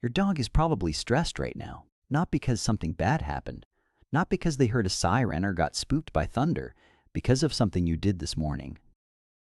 Your dog is probably stressed right now, not because something bad happened, not because they heard a siren or got spooked by thunder, because of something you did this morning.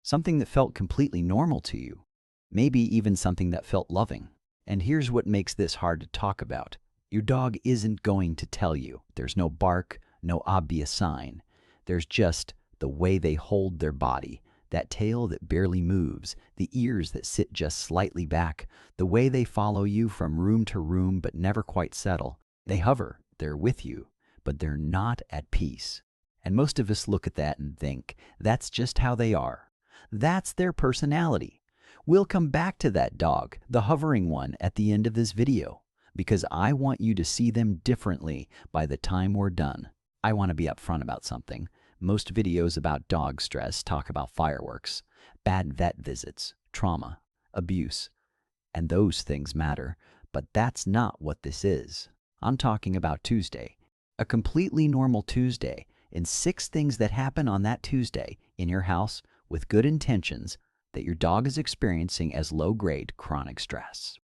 Something that felt completely normal to you, maybe even something that felt loving. And here's what makes this hard to talk about. Your dog isn't going to tell you. There's no bark, no obvious sign. There's just the way they hold their body, that tail that barely moves, the ears that sit just slightly back, the way they follow you from room to room but never quite settle. They hover, they're with you, but they're not at peace. And most of us look at that and think, that's just how they are. That's their personality. We'll come back to that dog, the hovering one, at the end of this video, because I want you to see them differently by the time we're done. I want to be upfront about something. Most videos about dog stress talk about fireworks, bad vet visits, trauma, abuse, and those things matter, but that's not what this is. I'm talking about Tuesday, a completely normal Tuesday, and 6 things that happen on that Tuesday in your house with good intentions that your dog is experiencing as low-grade chronic stress.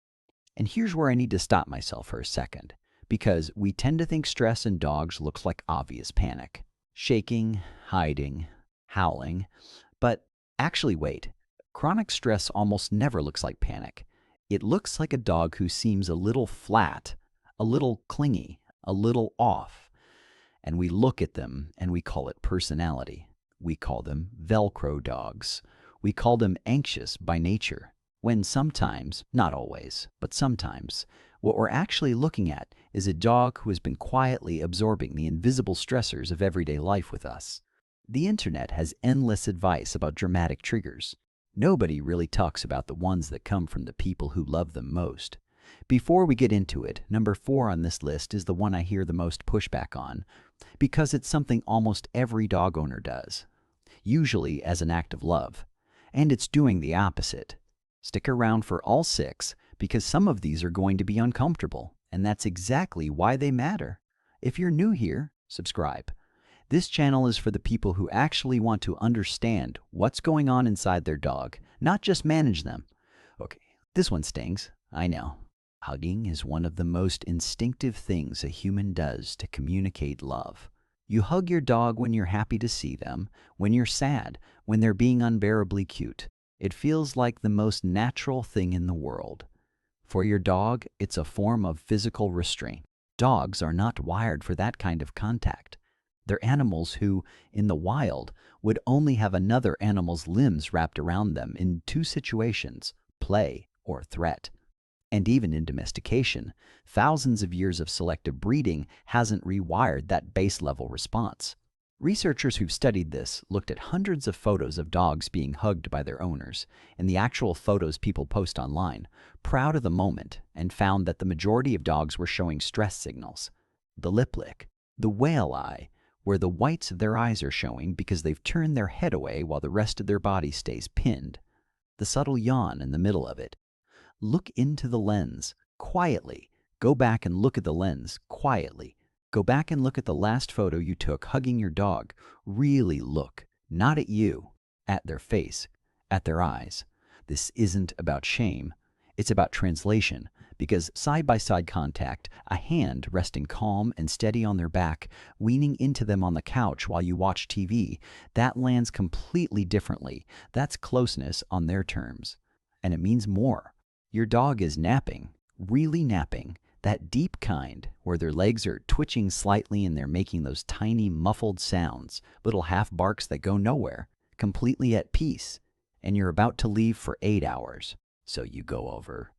And here's where I need to stop myself for a second, because we tend to think stress in dogs looks like obvious panic. Shaking, hiding, howling. But actually, wait, chronic stress almost never looks like panic. It looks like a dog who seems a little flat, a little clingy, a little off. And we look at them and we call it personality. We call them Velcro dogs. We call them anxious by nature, when sometimes, not always, but sometimes, what we're actually looking at is a dog who has been quietly absorbing the invisible stressors of everyday life with us. The internet has endless advice about dramatic triggers. Nobody really talks about the ones that come from the people who love them most. Before we get into it, number 4 on this list is the one I hear the most pushback on, because it's something almost every dog owner does, usually as an act of love. And it's doing the opposite. Stick around for all 6, because some of these are going to be uncomfortable, and that's exactly why they matter. If you're new here, subscribe. This channel is for the people who actually want to understand what's going on inside their dog, not just manage them. Okay, this one stings, I know. Hugging is one of the most instinctive things a human does to communicate love. You hug your dog when you're happy to see them, when you're sad, when they're being unbearably cute. It feels like the most natural thing in the world. For your dog, it's a form of physical restraint. Dogs are not wired for that kind of contact. They're animals who, in the wild, would only have another animal's limbs wrapped around them in 2 situations, play or threat. And even in domestication, thousands of years of selective breeding hasn't rewired that base-level response. Researchers who've studied this looked at hundreds of photos of dogs being hugged by their owners, and the actual photos people post online, proud of the moment, and found that the majority of dogs were showing stress signals. The lip lick, the whale eye, where the whites of their eyes are showing because they've turned their head away while the rest of their body stays pinned. The subtle yawn in the middle of it. Look into the lens, quietly. Go back and look at the lens, quietly. Go back and look at the last photo you took hugging your dog. Really look, not at you, at their face, at their eyes. This isn't about shame. It's about translation, because side-by-side contact, a hand resting calm and steady on their back, leaning into them on the couch while you watch TV, that lands completely differently. That's closeness on their terms. And it means more. Your dog is napping, really napping. That deep kind, where their legs are twitching slightly and they're making those tiny muffled sounds, little half barks that go nowhere, completely at peace, and you're about to leave for 8 hours. So you go over.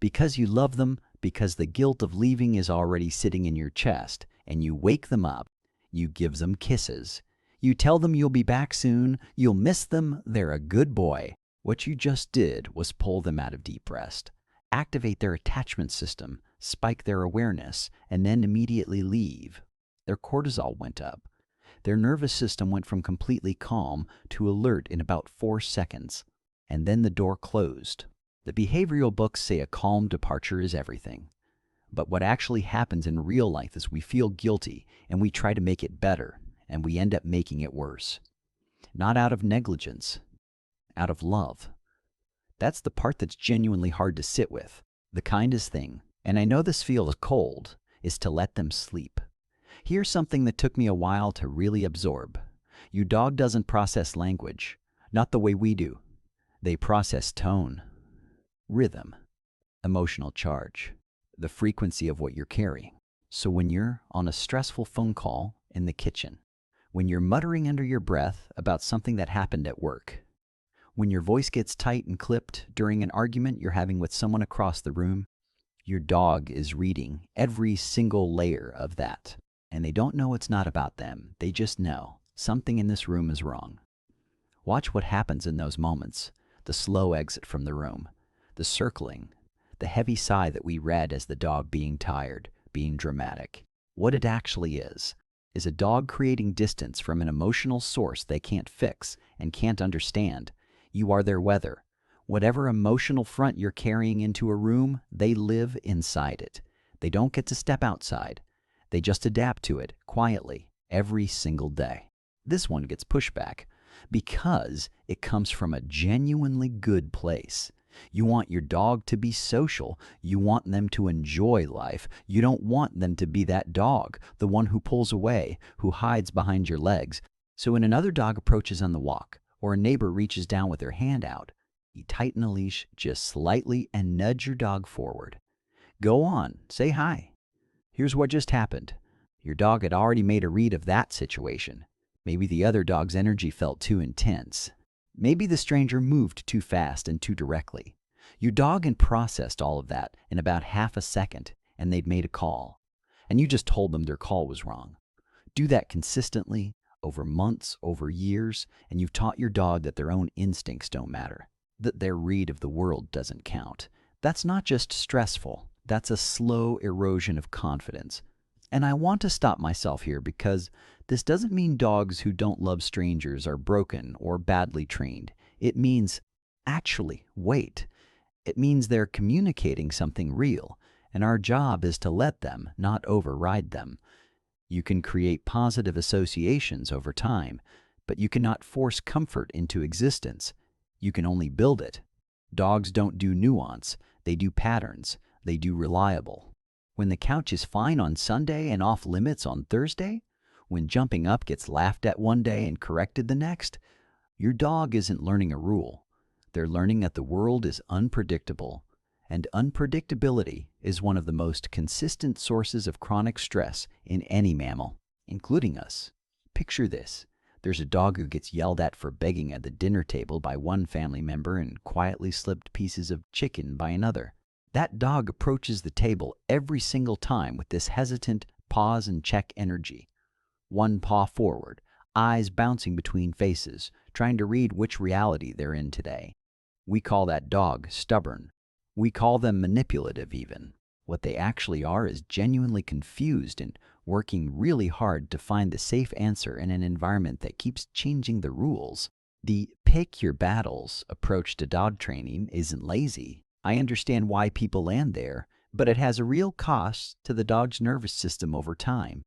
Because you love them, because the guilt of leaving is already sitting in your chest, and you wake them up, you give them kisses. You tell them you'll be back soon, you'll miss them, they're a good boy. What you just did was pull them out of deep rest, activate their attachment system, spike their awareness, and then immediately leave. Their cortisol went up. Their nervous system went from completely calm to alert in about 4 seconds, and then the door closed. The behavioral books say a calm departure is everything. But what actually happens in real life is we feel guilty, and we try to make it better, and we end up making it worse. Not out of negligence, out of love. That's the part that's genuinely hard to sit with. The kindest thing, And I know this feels cold, is to let them sleep. Here's something that took me a while to really absorb. Your dog doesn't process language, not the way we do. They process tone, rhythm, emotional charge, the frequency of what you're carrying. So when you're on a stressful phone call in the kitchen, when you're muttering under your breath about something that happened at work, when your voice gets tight and clipped during an argument you're having with someone across the room, your dog is reading every single layer of that. And they don't know it's not about them. They just know something in this room is wrong. Watch what happens in those moments. The slow exit from the room, the circling, the heavy sigh that we read as the dog being tired, being dramatic. What it actually is a dog creating distance from an emotional source they can't fix and can't understand. You are their weather. Whatever emotional front you're carrying into a room, they live inside it. They don't get to step outside. They just adapt to it quietly every single day. This one gets pushback because it comes from a genuinely good place. You want your dog to be social. You want them to enjoy life. You don't want them to be that dog, the one who pulls away, who hides behind your legs. So when another dog approaches on the walk, or a neighbor reaches down with their hand out, you tighten a leash just slightly and nudge your dog forward. Go on, say hi. Here's what just happened. Your dog had already made a read of that situation. Maybe the other dog's energy felt too intense. Maybe the stranger moved too fast and too directly. Your dog had processed all of that in about half a second, and they'd made a call. And you just told them their call was wrong. Do that consistently, over months, over years, and you've taught your dog that their own instincts don't matter, that their read of the world doesn't count. That's not just stressful. That's a slow erosion of confidence. And I want to stop myself here because this doesn't mean dogs who don't love strangers are broken or badly trained. It means, actually, wait. It means they're communicating something real, and our job is to let them, not override them. You can create positive associations over time, but you cannot force comfort into existence. You can only build it. Dogs don't do nuance, they do patterns. They do reliable. When the couch is fine on Sunday and off limits on Thursday, when jumping up gets laughed at one day and corrected the next, your dog isn't learning a rule. They're learning that the world is unpredictable, and unpredictability is one of the most consistent sources of chronic stress in any mammal, including us. Picture this. There's a dog who gets yelled at for begging at the dinner table by one family member and quietly slipped pieces of chicken by another. That dog approaches the table every single time with this hesitant pause and check energy. One paw forward, eyes bouncing between faces, trying to read which reality they're in today. We call that dog stubborn. We call them manipulative even. What they actually are is genuinely confused and working really hard to find the safe answer in an environment that keeps changing the rules. The pick your battles approach to dog training isn't lazy. I understand why people land there, but it has a real cost to the dog's nervous system over time.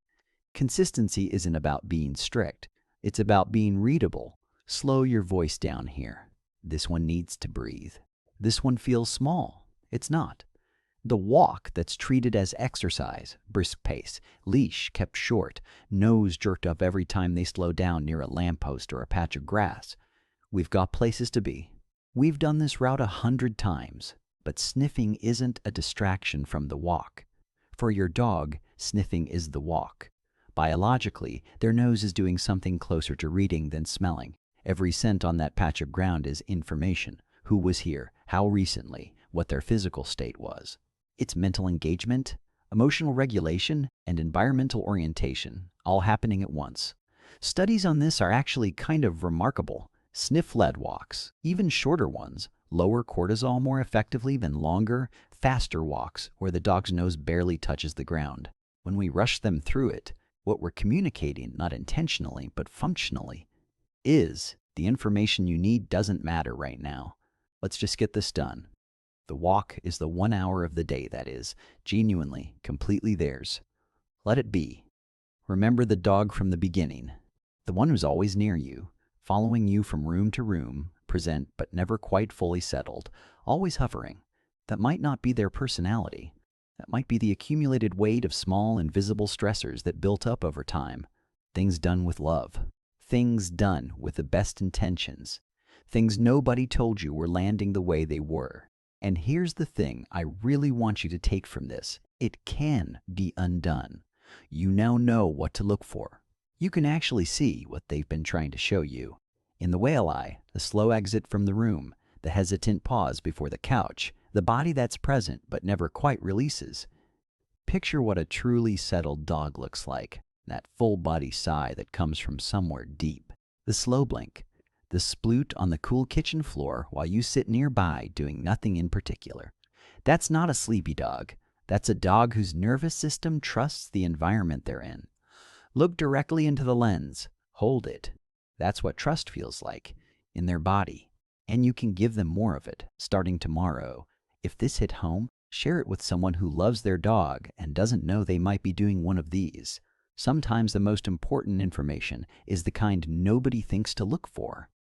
Consistency isn't about being strict. It's about being readable. Slow your voice down here. This one needs to breathe. This one feels small. It's not. The walk that's treated as exercise, brisk pace, leash kept short, nose jerked up every time they slow down near a lamppost or a patch of grass. We've got places to be. We've done this route 100 times. But sniffing isn't a distraction from the walk. For your dog, sniffing is the walk. Biologically, their nose is doing something closer to reading than smelling. Every scent on that patch of ground is information. Who was here, how recently, what their physical state was. It's mental engagement, emotional regulation, and environmental orientation, all happening at once. Studies on this are actually kind of remarkable. Sniff-led walks, even shorter ones, lower cortisol more effectively than longer, faster walks where the dog's nose barely touches the ground. When we rush them through it, what we're communicating, not intentionally but functionally, is the information you need doesn't matter right now. Let's just get this done. The walk is the 1 hour of the day that is genuinely, completely theirs. Let it be. Remember the dog from the beginning, the one who's always near you, following you from room to room, present but never quite fully settled, always hovering. That might not be their personality. That might be the accumulated weight of small, invisible stressors that built up over time. Things done with love. Things done with the best intentions. Things nobody told you were landing the way they were. And here's the thing I really want you to take from this. It can be undone. You now know what to look for. You can actually see what they've been trying to show you. In the whale eye, the slow exit from the room, the hesitant pause before the couch, the body that's present but never quite releases. Picture what a truly settled dog looks like, that full body sigh that comes from somewhere deep. The slow blink, the sploot on the cool kitchen floor while you sit nearby doing nothing in particular. That's not a sleepy dog. That's a dog whose nervous system trusts the environment they're in. Look directly into the lens. Hold it. That's what trust feels like, in their body. And you can give them more of it, starting tomorrow. If this hit home, share it with someone who loves their dog and doesn't know they might be doing one of these. Sometimes the most important information is the kind nobody thinks to look for.